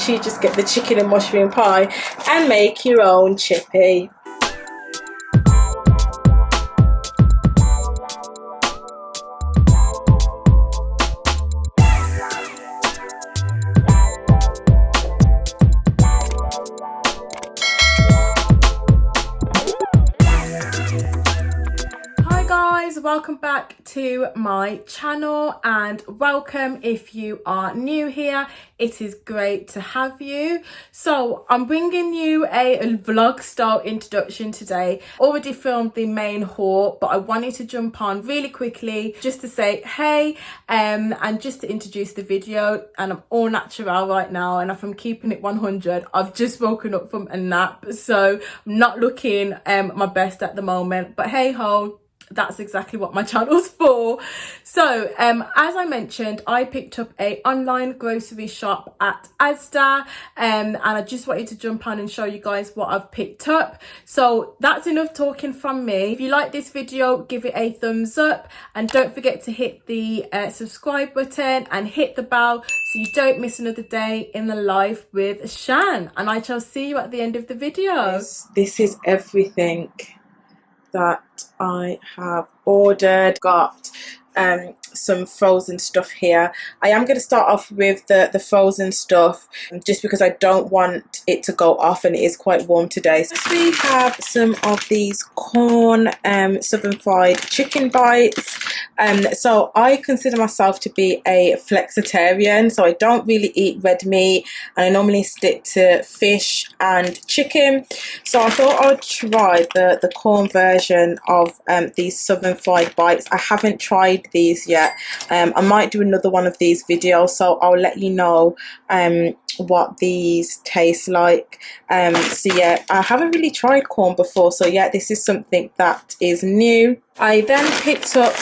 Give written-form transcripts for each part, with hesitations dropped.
literally just get the chicken and mushroom pie and make your own chippy. Welcome back to my channel, and welcome if you are new here. It is great to have you. So I'm bringing you a vlog style introduction today. Already filmed the main haul, but I wanted to jump on really quickly just to say hey, and just to introduce the video. And I'm all natural right now, and if I'm keeping it 100, I've just woken up from a nap, so I'm not looking my best at the moment, but hey ho, that's exactly what my channel's for. So as I mentioned, I picked up a online grocery shop at Asda, and I just wanted to jump on and show you guys what I've picked up. So that's enough talking from me. If you like this video, give it a thumbs up, and don't forget to hit the subscribe button and hit the bell so you don't miss another day in the life with Shan, and I shall see you at the end of the video. This is everything that I have ordered. Got some frozen stuff here. I am going to start off with the frozen stuff just because I don't want it to go off, and it is quite warm today. So we have some of these corn southern fried chicken bites. So I consider myself to be a flexitarian, so I don't really eat red meat, and I normally stick to fish and chicken. So I thought I'd try the corn version of these southern fried bites. I haven't tried these yet. I might do another one of these videos, so I'll let you know what these taste like. So yeah, I haven't really tried corn before, so yeah, this is something that is new. I then picked up,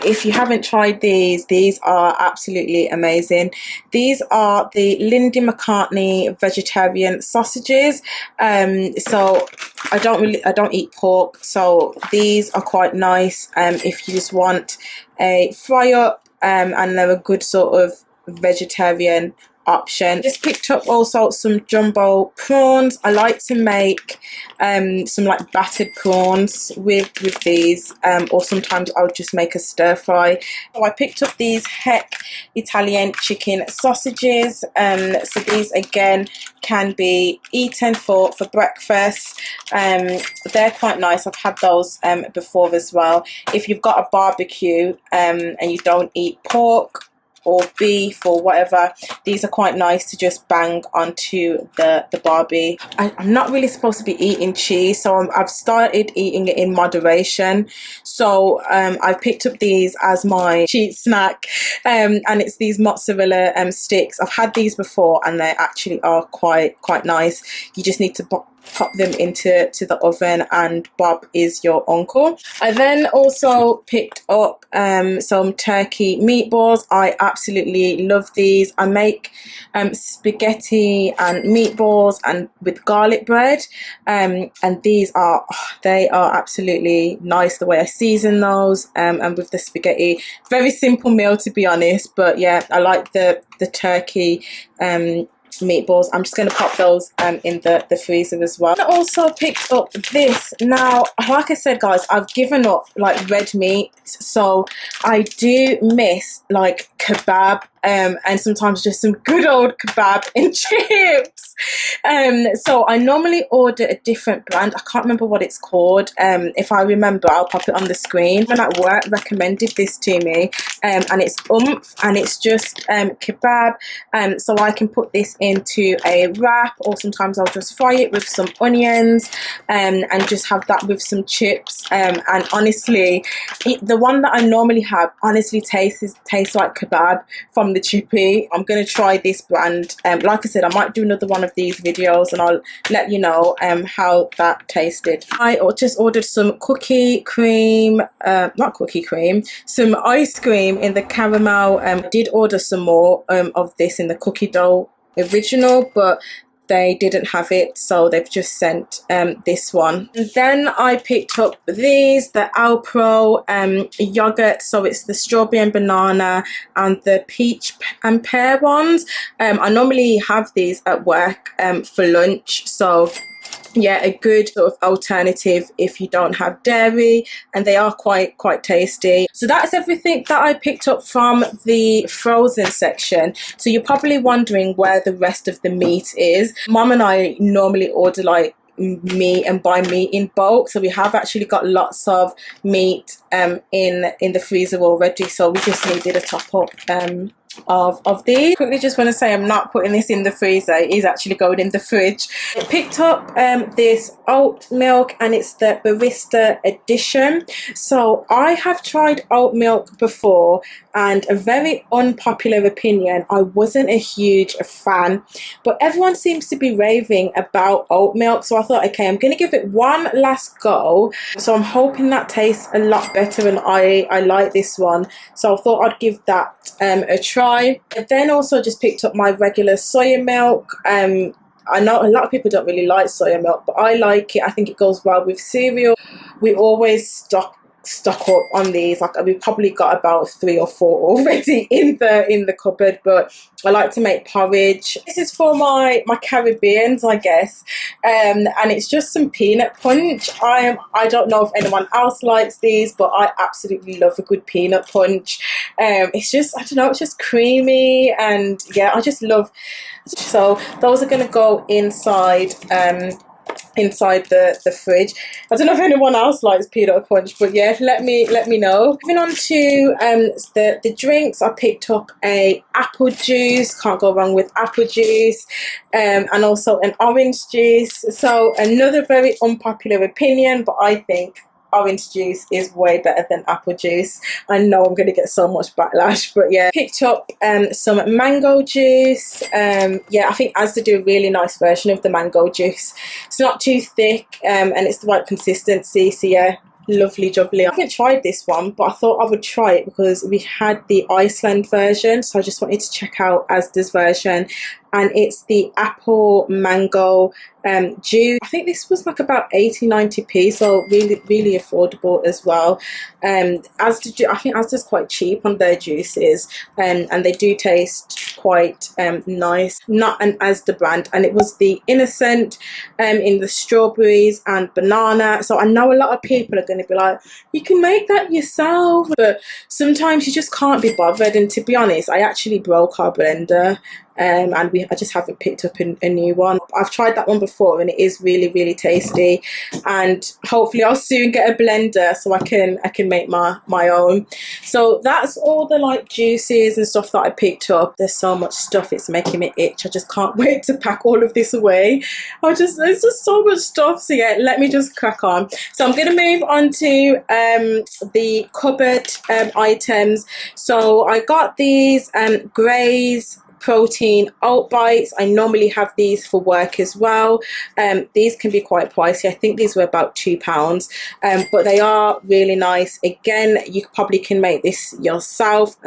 if you haven't tried these are absolutely amazing. These are the Mccartney vegetarian sausages. So I don't eat pork, so these are quite nice if you just want a fry up, and they're a good sort of vegetarian option. Just picked up also some jumbo prawns. I like to make some like battered prawns with these, or sometimes I'll just make a stir fry. So I picked up these Heck Italian chicken sausages. So these again can be eaten for breakfast. They're quite nice. I've had those before as well. If you've got a barbecue and you don't eat pork or beef or whatever, these are quite nice to just bang onto the barbie. I'm not really supposed to be eating cheese, so I've started eating it in moderation. So I've picked up these as my cheat snack, and it's these mozzarella sticks. I've had these before, and they actually are quite nice. You just need to pop them into the oven, and Bob is your uncle. I then also picked up some turkey meatballs. I absolutely love these. I make spaghetti and meatballs and with garlic bread, and these are absolutely nice the way I season those, and with the spaghetti. Very simple meal, to be honest, but yeah, I like the turkey meatballs. I'm just going to pop those in the freezer as well. I also picked up this. Now, like I said, guys, I've given up like red meat, so I do miss like kebab, and sometimes just some good old kebab and chips. So I normally order a different brand. I can't remember what it's called. If I remember, I'll pop it on the screen. Someone at work recommended this to me, and it's and it's just kebab. So I can put this into a wrap, or sometimes I'll just fry it with some onions, and just have that with some chips. And honestly, the one that I normally have honestly tastes like kebab from the chippy. I'm gonna try this brand. Like I said, I might do another one of these videos, and I'll let you know how that tasted. I just ordered some some ice cream in the caramel. Did order some more of this in the cookie dough original, but they didn't have it, so they've just sent this one. And then I picked up these, the Alpro yogurt, so it's the strawberry and banana and the peach and pear ones. I normally have these at work for lunch, so yeah, a good sort of alternative if you don't have dairy, and they are quite tasty. So that's everything that I picked up from the frozen section. So you're probably wondering where the rest of the meat is. Mum and I normally order like meat and buy meat in bulk, so we have actually got lots of meat in the freezer already, so we just needed a top up of these. Quickly just want to say I'm not putting this in the freezer, it is actually going in the fridge. I picked up this oat milk, and it's the barista edition. So I have tried oat milk before, and a very unpopular opinion, I wasn't a huge fan, but everyone seems to be raving about oat milk, so I thought, okay, I'm gonna give it one last go. So I'm hoping that tastes a lot better, and I like this one, so I thought I'd give that a try. I then also just picked up my regular soya milk. I know a lot of people don't really like soya milk, but I like it. I think it goes well with cereal. We always stock up on these. Like, we've probably got about 3 or 4 already in the cupboard, but I like to make porridge. This is for my Caribbeans, I guess, and it's just some peanut punch. I don't know if anyone else likes these, but I absolutely love a good peanut punch. It's just, I don't know, it's just creamy, and yeah, I just love. So those are going to go inside the fridge. I don't know if anyone else likes peanut punch, but yeah, let me know. Moving on to the drinks, I picked up a apple juice, can't go wrong with apple juice, and also an orange juice. So another very unpopular opinion, but I think orange juice is way better than apple juice. I know I'm going to get so much backlash, but yeah. Picked up some mango juice. Yeah, I think Asda do a really nice version of the mango juice. It's not too thick, and it's the right consistency, so yeah, lovely jubbly. I haven't tried this one, but I thought I would try it because we had the Iceland version, so I just wanted to check out Asda's version, and it's the apple mango juice. I think this was like about 80-90p, so really affordable as well. I think Asda's quite cheap on their juices, and they do taste quite nice. Not an Asda brand, and it was the Innocent in the strawberries and banana. So I know a lot of people are going to be like, you can make that yourself, but sometimes you just can't be bothered. And to be honest, I actually broke our blender, and I just haven't picked up a new one. I've tried that one before, and it is really tasty, and hopefully I'll soon get a blender so I can make my own. So that's all the like juices and stuff that I picked up. There's so much stuff, it's making me itch. I just can't wait to pack all of this away. There's just so much stuff, so yeah, let me just crack on. So I'm gonna move on to the cupboard items. So I got these Graze protein oat bites. I normally have these for work as well. These can be quite pricey. I think these were about £2, but they are really nice. Again, you probably can make this yourself,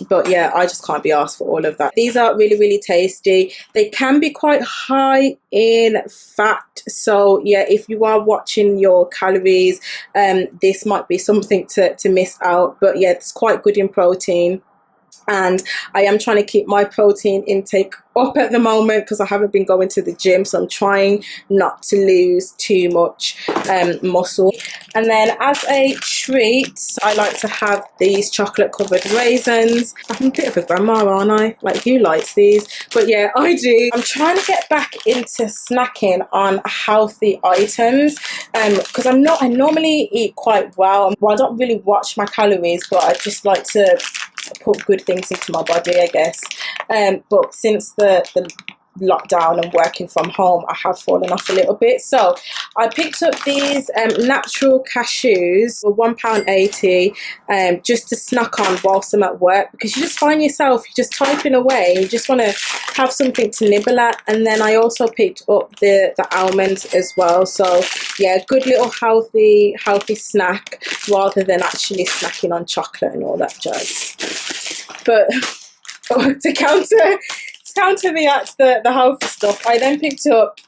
but yeah, I just can't be asked for all of that. These are really tasty. They can be quite high in fat, so yeah, if you are watching your calories, this might be something to miss out, but yeah, it's quite good in protein. And I am trying to keep my protein intake up at the moment because I haven't been going to the gym, so I'm trying not to lose too much muscle. And then as a treat, I like to have these chocolate covered raisins. I'm a bit of a grandma, aren't I? Like, who likes these? But yeah, I do. I'm trying to get back into snacking on healthy items, because I normally eat quite well. I don't really watch my calories, but I just like to put good things into my body, I guess. But since the lockdown and working from home, I have fallen off a little bit. So I picked up these natural cashews for £1.80, just to snack on whilst I'm at work, because you just find yourself, you're just typing away, you just want to have something to nibble at. And then I also picked up the almonds as well. So yeah, good little healthy snack rather than actually snacking on chocolate and all that jazz. But to counteract the healthy stuff, I then picked up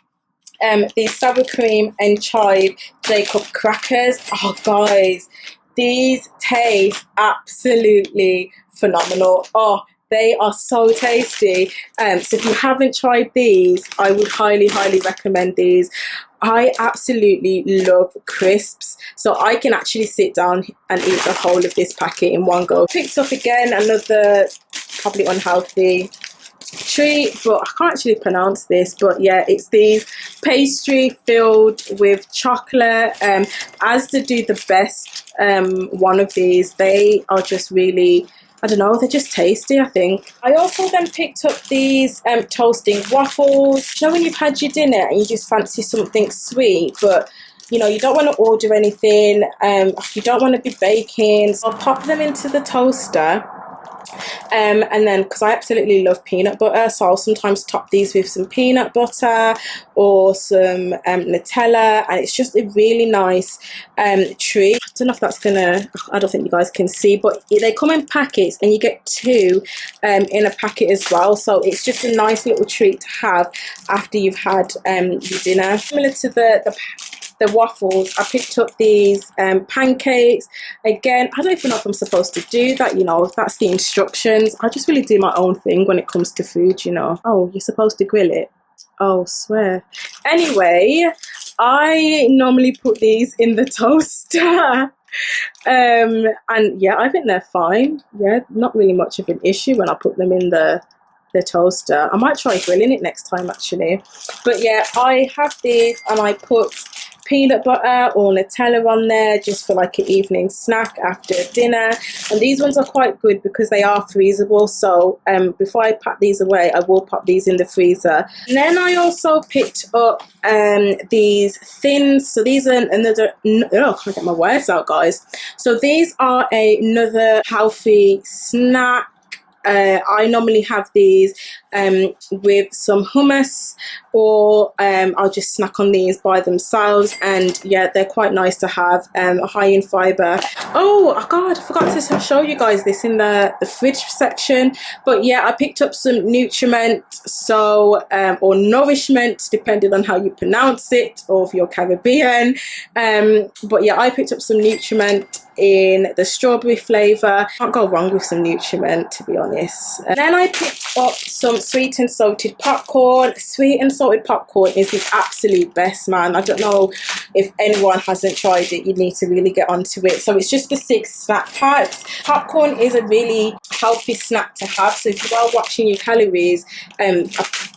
these sour cream and chive Jacob crackers. Oh guys, these taste absolutely phenomenal. Oh, they are so tasty. So if you haven't tried these, I would highly recommend these. I absolutely love crisps, so I can actually sit down and eat the whole of this packet in one go. Picked up again another probably unhealthy treat, but I can't actually pronounce this, but yeah, it's these pastry filled with chocolate. Asda do the best one of these. They are just really, I don't know, they're just tasty, I think. I also then picked up these toasting waffles. You know when you've had your dinner and you just fancy something sweet, but you know, you don't want to order anything, you don't want to be baking, so I'll pop them into the toaster. And then, because I absolutely love peanut butter, so I'll sometimes top these with some peanut butter or some Nutella, and it's just a really nice treat. I don't know if that's gonna, I don't think you guys can see, but they come in packets and you get two in a packet as well, so it's just a nice little treat to have after you've had your dinner. Similar to the waffles, I picked up these pancakes. Again, I don't even know if I'm supposed to do that, you know, if that's the instructions. I just really do my own thing when it comes to food, you know. Oh, you're supposed to grill it? Oh, swear. Anyway, I normally put these in the toaster. And yeah, I think they're fine. Yeah, not really much of an issue when I put them in the toaster. I might try grilling it next time actually. But yeah, I have these and I put peanut butter or Nutella on there just for like an evening snack after dinner, and these ones are quite good because they are freezable, so before I pack these away I will pop these in the freezer. And then I also picked up these thins, so these are another, oh, I can't get my words out guys, so these are another healthy snack. I normally have these with some hummus, or I'll just snack on these by themselves, and yeah, they're quite nice to have, high in fibre. Oh god, I forgot to show you guys this in the fridge section, but yeah, I picked up some nutriment, so or nourishment depending on how you pronounce it, or if you're Caribbean, but yeah, I picked up some nutriment in the strawberry flavour. Can't go wrong with some nutriment, to be honest. And then I picked up some sweet and salted popcorn. Sweet and salted popcorn is the absolute best, man. I don't know if anyone hasn't tried it, you need to really get onto it. So it's just the 6 snack packs. Popcorn is a really healthy snack to have, so if you are watching your calories, a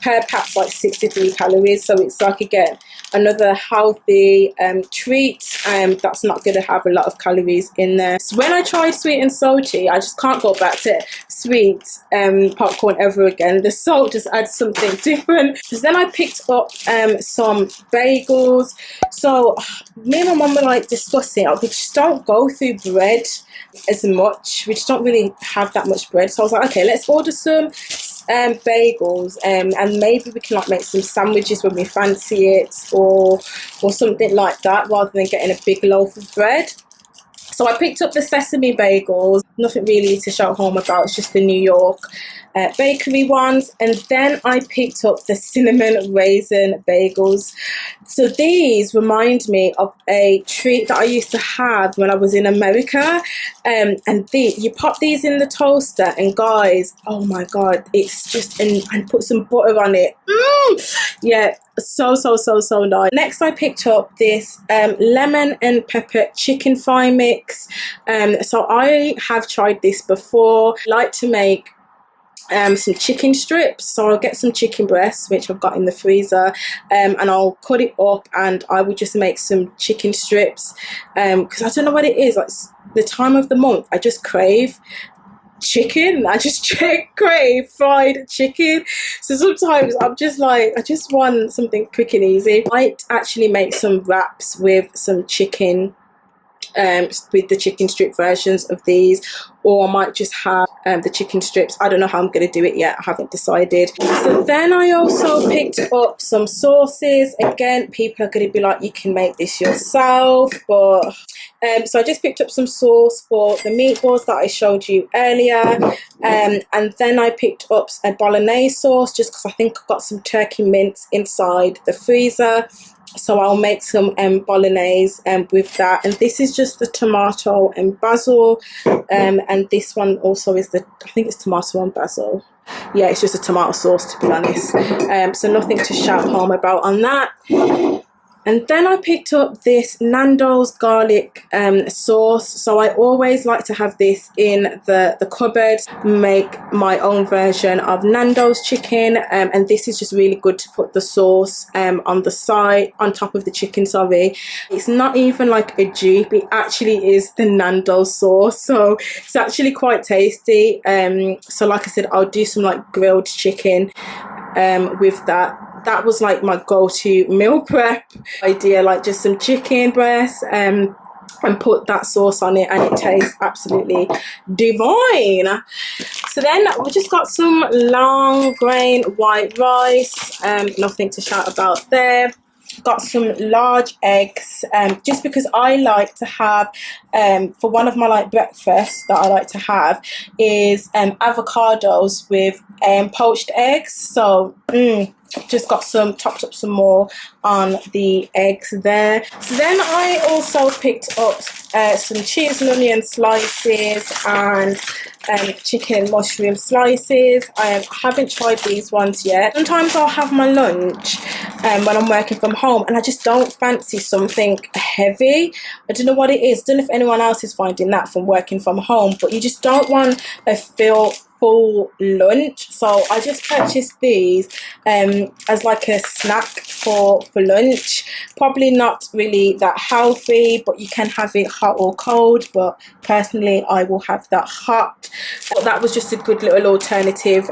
per pack's like 63 calories, so it's like, again, another healthy treat that's not going to have a lot of calories in there. So when I tried sweet and salty, I just can't go back to sweet popcorn ever again. The salt just adds something different. So then I picked up some bagels. So me and my mum were like discussing, we just don't go through bread as much, we just don't really have that much bread, so I was like, okay, let's order some bagels, and maybe we can like make some sandwiches when we fancy it, or something like that, rather than getting a big loaf of bread. So I picked up the sesame bagels, nothing really to shout home about, it's just the New York bakery ones. And then I picked up the cinnamon raisin bagels. So these remind me of a treat that I used to have when I was in America, and you pop these in the toaster, and guys, oh my god, it's just, and put some butter on it. Yeah, so nice. Next I picked up this lemon and pepper chicken thigh mix. So I have tried this before. I like to make some chicken strips, so I'll get some chicken breasts, which I've got in the freezer, and I'll cut it up, and I will just make some chicken strips, because I don't know what it is, like the time of the month I just crave chicken. I just crave fried chicken, so sometimes I'm just like, I just want something quick and easy. I might actually make some wraps with some chicken with the chicken strip versions of these, or I might just have the chicken strips. I don't know how I'm going to do it yet. I haven't decided. So then I also picked up some sauces. Again, people are going to be like, you can make this yourself, but so I just picked up some sauce for the meatballs that I showed you earlier, and then I picked up a Bolognese sauce just because I think I've got some turkey mince inside the freezer. So I'll make some bolognese with that, and this is just the tomato and basil, and this one also is I think it's tomato and basil. Yeah, it's just a tomato sauce, to be honest, so nothing to shout home about on that. And then I picked up this Nando's garlic sauce. So I always like to have this in the cupboard, make my own version of Nando's chicken. And this is just really good to put the sauce on the side, on top of the chicken, sorry. It's not even like a dupe, it actually is the Nando's sauce. So it's actually quite tasty. So like I said, I'll do some like grilled chicken with that. That was like my go-to meal prep idea, like just some chicken breast and put that sauce on it, and it tastes absolutely divine. So then we just got some long grain white rice, nothing to shout about there. Got some large eggs, just because I like to have, for one of my like breakfasts that I like to have is avocados with poached eggs. So just got topped up some more on the eggs there. So then I also picked up some cheese and onion slices and chicken and mushroom slices. I haven't tried these ones yet. Sometimes I'll have my lunch when I'm working from home and I just don't fancy something heavy. I don't know what it is. I don't know if anyone else is finding that from working from home, but you just don't want a full lunch. So I just purchased these as like a snack for lunch. Probably not really that healthy, but you can have it hot or cold, but personally I will have that hot. But that was just a good little alternative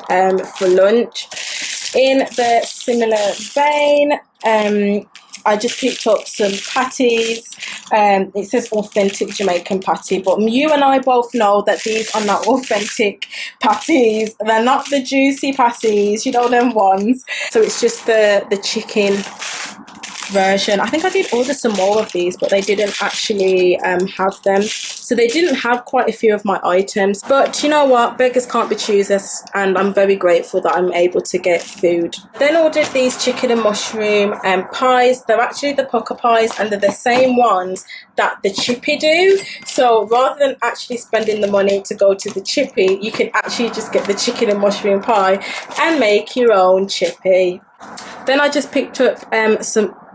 for lunch. In the similar vein, I just picked up some patties. It says authentic Jamaican patty, but you and I both know that these are not authentic patties. They're not the juicy patties, you know, them ones. So it's just the chicken version. I think I did order some more of these, but they didn't actually have them. So they didn't have quite a few of my items. But you know what? Beggars can't be choosers, and I'm very grateful that I'm able to get food. Then ordered these chicken and mushroom pies. They're actually the pucker pies, and they're the same ones that the chippy do. So rather than actually spending the money to go to the chippy, you can actually just get the chicken and mushroom pie and make your own chippy. Then I just picked up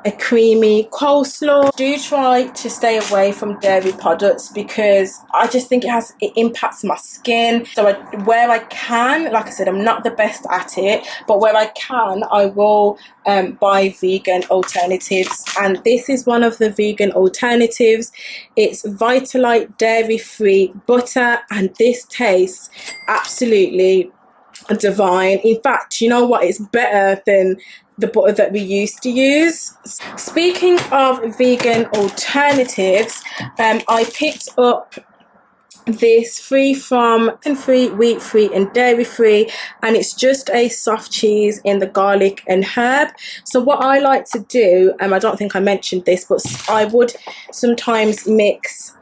a creamy coleslaw. Do try to stay away from dairy products because I just think it impacts my skin. So where I can, like I said, I'm not the best at it, but where I can, I will buy vegan alternatives, and this is one of the vegan alternatives. It's Vitalite dairy-free butter, and this tastes absolutely divine. In fact, you know what, it's better than the butter that we used to use. Speaking of vegan alternatives, I picked up this free from free, wheat free and dairy free, and it's just a soft cheese in the garlic and herb. So what I like to do, I don't think I mentioned this, but I would sometimes mix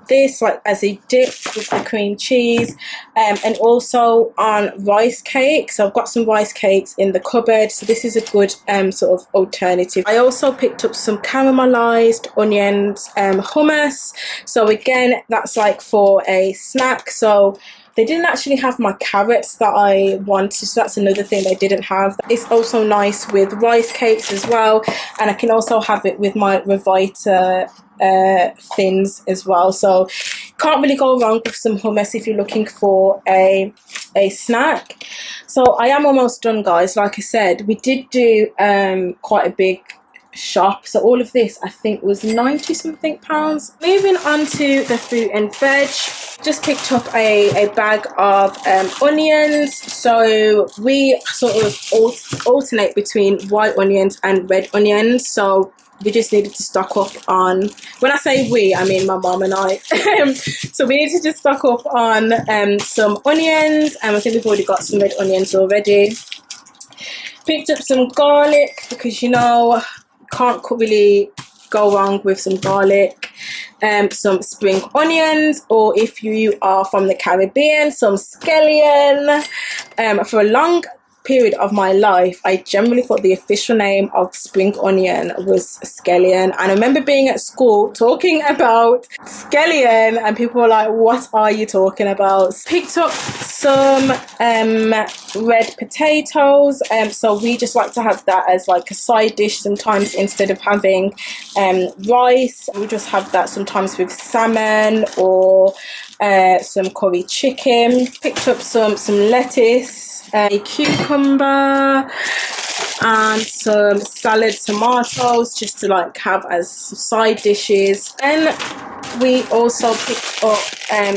this like as a dip with the cream cheese, and also on rice cakes. So I've got some rice cakes in the cupboard, so this is a good sort of alternative. I also picked up some caramelized onions hummus. So again, that's like for a snack. So they didn't actually have my carrots that I wanted, so that's another thing they didn't have. It's also nice with rice cakes as well, and I can also have it with my Revita thins as well. So can't really go wrong with some hummus if you're looking for a snack. So I am almost done, guys. Like I said, we did do quite a big shop, so all of this I think was 90 something pounds. Moving on to the fruit and veg, just picked up a bag of onions. So we sort of alternate between white onions and red onions. So we just needed to stock up on, when I say we, I mean my mom and I. So we needed to just stock up on some onions, and I think we've already got some red onions already. Picked up some garlic because, you know, can't really go wrong with some garlic. Some spring onions, or if you are from the Caribbean, some scallion. For a long period of my life, I generally thought the official name of spring onion was scallion, and I remember being at school talking about scallion and people were like, what are you talking about? Picked up some red potatoes, so we just like to have that as like a side dish sometimes instead of having rice. We just have that sometimes with salmon or some curry chicken. Picked up some lettuce, a cucumber, and some salad tomatoes just to like have as side dishes. And we also picked up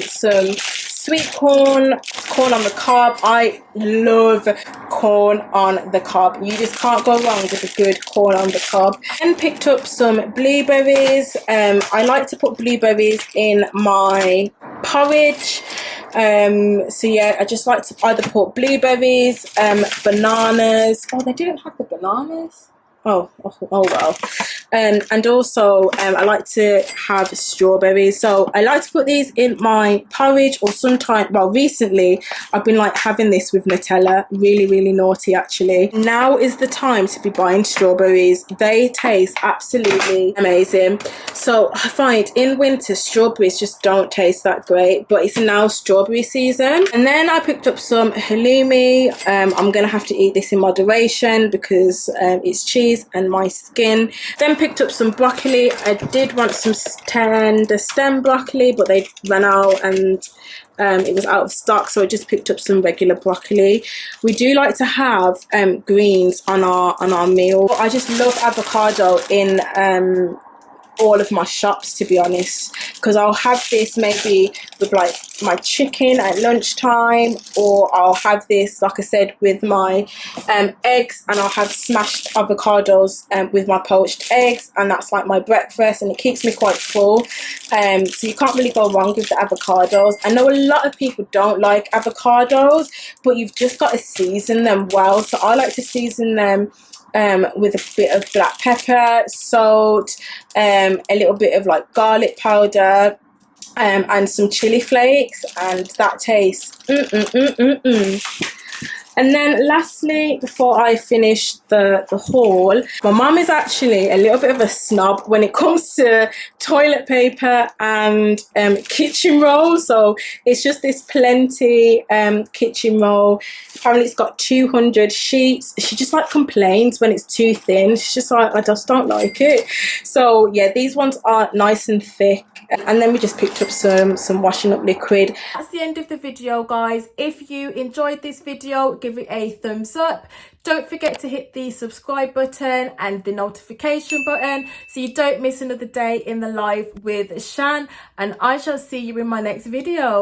some sweet corn on the cob. I love corn on the cob. You just can't go wrong with a good corn on the cob. And picked up some blueberries. I like to put blueberries in my porridge. So yeah, I just like to either put blueberries, bananas. Oh, they didn't have the bananas. Oh well. And also I like to have strawberries, so I like to put these in my porridge, or sometimes, well, recently I've been like having this with Nutella. Really naughty actually. Now is the time to be buying strawberries. They taste absolutely amazing. So I find in winter strawberries just don't taste that great, but it's now strawberry season. And then I picked up some halloumi. I'm gonna have to eat this in moderation because it's cheese and my skin. Then picked up some broccoli. I did want some tender stem broccoli, but they ran out and it was out of stock, so I just picked up some regular broccoli. We do like to have greens on our meal. I just love avocado in all of my shops, to be honest, because I'll have this maybe with like my chicken at lunchtime, or I'll have this, like I said, with my eggs, and I'll have smashed avocados with my poached eggs, and that's like my breakfast, and it keeps me quite full. So you can't really go wrong with the avocados. I know a lot of people don't like avocados, but you've just got to season them well. So I like to season them with a bit of black pepper, salt, a little bit of like garlic powder, and some chili flakes, and that tastes And then lastly, before I finish the haul, my mum is actually a little bit of a snob when it comes to toilet paper and kitchen roll. So it's just this Plenty kitchen roll. Apparently it's got 200 sheets. She just like complains when it's too thin. She's just like, I just don't like it. So yeah, these ones are nice and thick. And then we just picked up some washing up liquid. That's the end of the video, guys. If you enjoyed this video, give it a thumbs up. Don't forget to hit the subscribe button and the notification button so you don't miss another day in the life with Shan, and I shall see you in my next video.